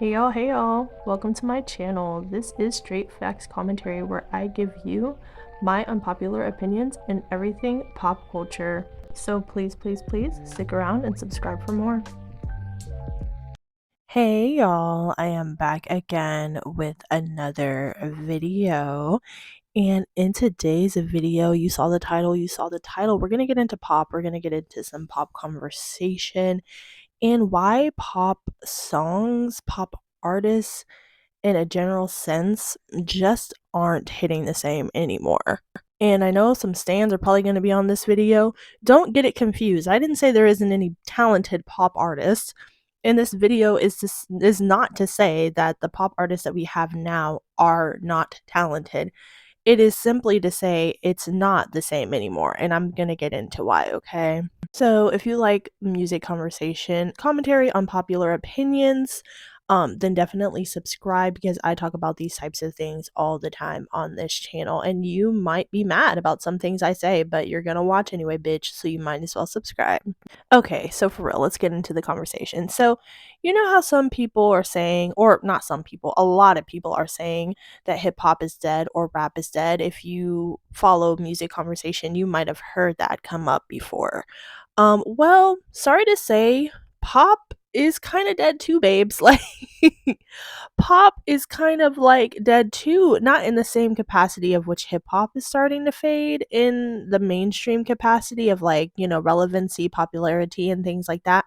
Hey y'all, welcome to my channel. This is Straight Facts Commentary where I give you my unpopular opinions in everything pop culture. So please stick around and subscribe for more. Hey y'all, I am back again with another video. And in today's video, you saw the title. We're going to get into pop. We're going to get into some pop conversation and why pop songs, pop artists in a general sense just aren't hitting the same anymore. And I know some stans are probably going to be on this video. Don't get it confused. I didn't say there isn't any talented pop artists. And this video is not to say that the pop artists that we have now are not talented. It is simply to say it's not the same anymore, and I'm gonna get into why, okay? So, if you like music conversation, commentary on popular opinions, then definitely subscribe because I talk about these types of things all the time on this channel. And you might be mad about some things I say, but you're gonna watch anyway, bitch, so you might as well subscribe. Okay, so for real, let's get into the conversation. So, you know how some people are saying, or not some people, a lot of people are saying that hip hop is dead or rap is dead. If you follow music conversation, you might have heard that come up before. Well, sorry to say, pop is kind of dead too, babes. Like, pop is kind of like dead too, not in the same capacity of which hip hop is starting to fade in the mainstream capacity of like, relevancy, popularity, and things like that.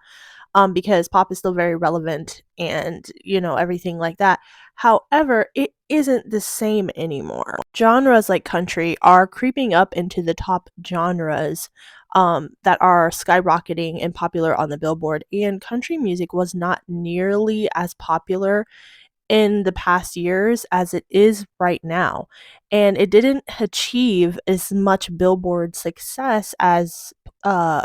Because pop is still very relevant and, everything like that. However, it isn't the same anymore. Genres like country are creeping up into the top genres that are skyrocketing and popular on the Billboard, and country music was not nearly as popular in the past years as it is right now. And it didn't achieve as much Billboard success as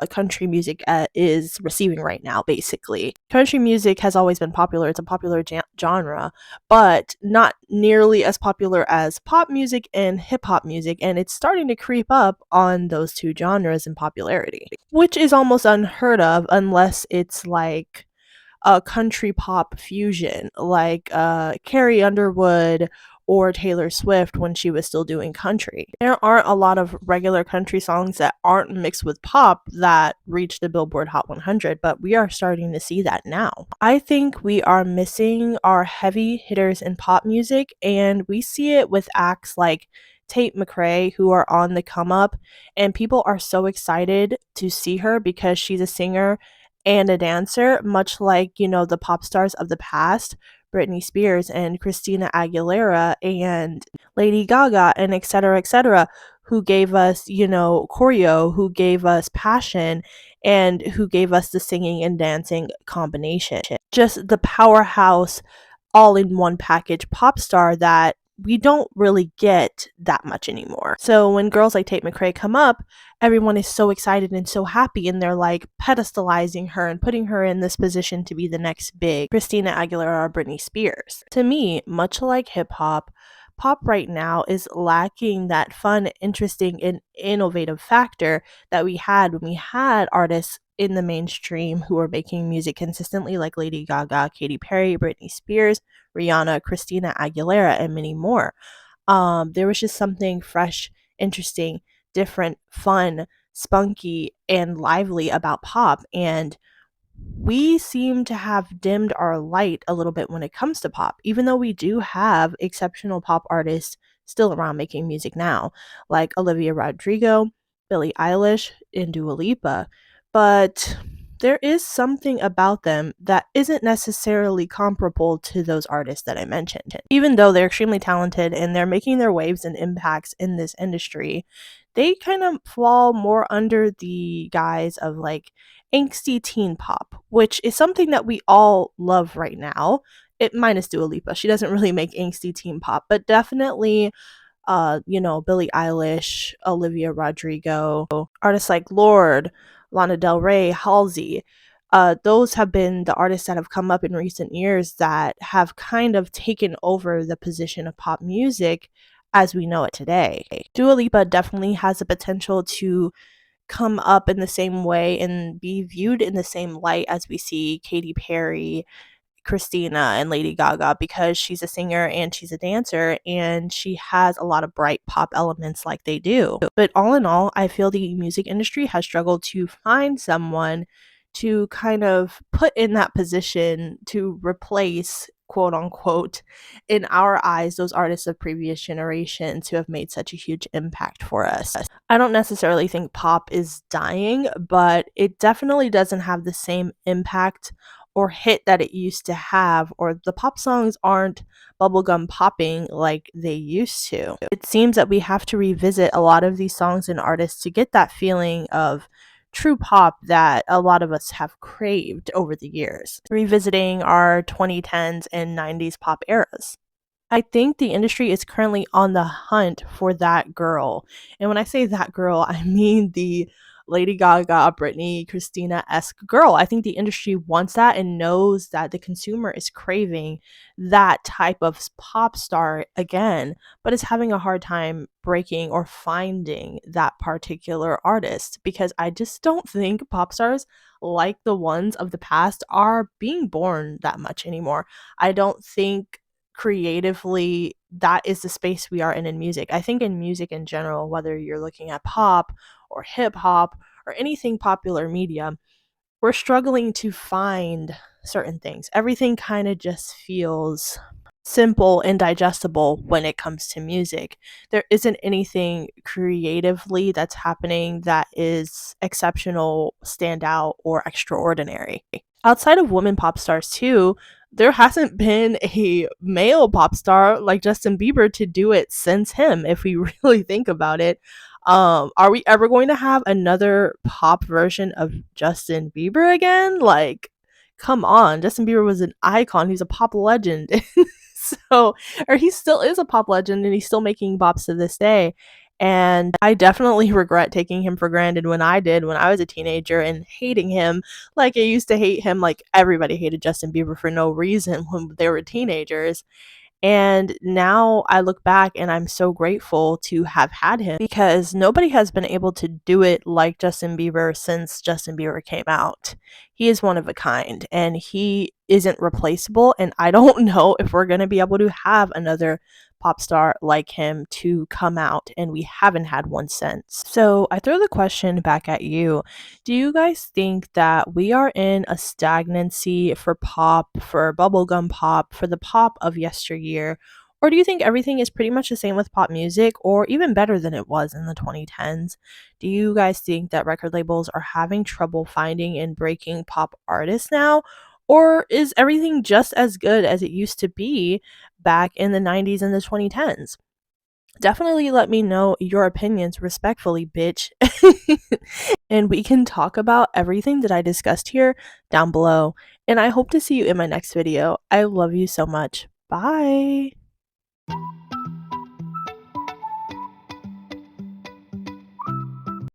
country music is receiving right now, basically. Country music has always been popular, it's a popular genre, but not nearly as popular as pop music and hip hop music. And it's starting to creep up on those two genres in popularity, which is almost unheard of unless it's like a country pop fusion like Carrie Underwood or Taylor Swift when she was still doing country. There aren't a lot of regular country songs that aren't mixed with pop that reach the Billboard Hot 100, but we are starting to see that now. I think we are missing our heavy hitters in pop music, and we see it with acts like Tate McRae, who are on the come up, and people are so excited to see her because she's a singer and a dancer, much like, the pop stars of the past, Britney Spears and Christina Aguilera and Lady Gaga and etc., who gave us, choreo, who gave us passion, and who gave us the singing and dancing combination. Just the powerhouse all in one package pop star that we don't really get that much anymore. So when girls like Tate McRae come up, everyone is so excited and so happy, and they're like pedestalizing her and putting her in this position to be the next big Christina Aguilera or Britney Spears. To me, much like hip hop, pop right now is lacking that fun, interesting, and innovative factor that we had when we had artists in the mainstream who were making music consistently, like Lady Gaga, Katy Perry, Britney Spears, Rihanna, Christina Aguilera, and many more. There was just something fresh, interesting, different, fun, spunky, and lively about pop. And we seem to have dimmed our light a little bit when it comes to pop, even though we do have exceptional pop artists still around making music now, like Olivia Rodrigo, Billie Eilish, and Dua Lipa. But there is something about them that isn't necessarily comparable to those artists that I mentioned. Even though they're extremely talented and they're making their waves and impacts in this industry, they kind of fall more under the guise of like angsty teen pop, which is something that we all love right now. It minus Dua Lipa. She doesn't really make angsty teen pop, but definitely Billie Eilish, Olivia Rodrigo, artists like Lorde, Lana Del Rey, Halsey. Those have been the artists that have come up in recent years that have kind of taken over the position of pop music as we know it today. Dua Lipa definitely has the potential to come up in the same way and be viewed in the same light as we see Katy Perry, Christina and Lady Gaga because she's a singer and she's a dancer and she has a lot of bright pop elements like they do. But all in all, I feel the music industry has struggled to find someone to kind of put in that position to replace, quote unquote, in our eyes, those artists of previous generations who have made such a huge impact for us. I don't necessarily think pop is dying, but it definitely doesn't have the same impact or hit that it used to have, or the pop songs aren't bubblegum popping like they used to. It seems that we have to revisit a lot of these songs and artists to get that feeling of true pop that a lot of us have craved over the years, revisiting our 2010s and 90s pop eras. I think the industry is currently on the hunt for that girl. And when I say that girl, I mean the Lady Gaga, Britney, Christina-esque girl. I think the industry wants that and knows that the consumer is craving that type of pop star again, but is having a hard time breaking or finding that particular artist because I just don't think pop stars like the ones of the past are being born that much anymore. I don't think creatively that is the space we are in music. I think in music in general, whether you're looking at pop or hip hop or anything popular media, we're struggling to find certain things. Everything kind of just feels simple and digestible when it comes to music. There isn't anything creatively that's happening that is exceptional, standout, or extraordinary. Outside of women pop stars, too, there hasn't been a male pop star like Justin Bieber to do it since him, if we really think about it. Are we ever going to have another pop version of Justin Bieber again? Like, come on. Justin Bieber was an icon. He's a pop legend. So, or he still is a pop legend and he's still making bops to this day. And I definitely regret taking him for granted when I did when I was a teenager and hating him like I used to hate him. Like everybody hated Justin Bieber for no reason when they were teenagers. And now I look back and I'm so grateful to have had him because nobody has been able to do it like Justin Bieber since Justin Bieber came out. He is one of a kind and he isn't replaceable. And I don't know if we're going to be able to have another pop star like him to come out, and we haven't had one since. So I throw the question back at you. Do you guys think that we are in a stagnancy for pop, for bubblegum pop, for the pop of yesteryear? Or do you think everything is pretty much the same with pop music, or even better than it was in the 2010s? Do you guys think that record labels are having trouble finding and breaking pop artists now? Or is everything just as good as it used to be back in the 90s and the 2010s? Definitely let me know your opinions respectfully, bitch. And we can talk about everything that I discussed here down below. And I hope to see you in my next video. I love you so much. Bye.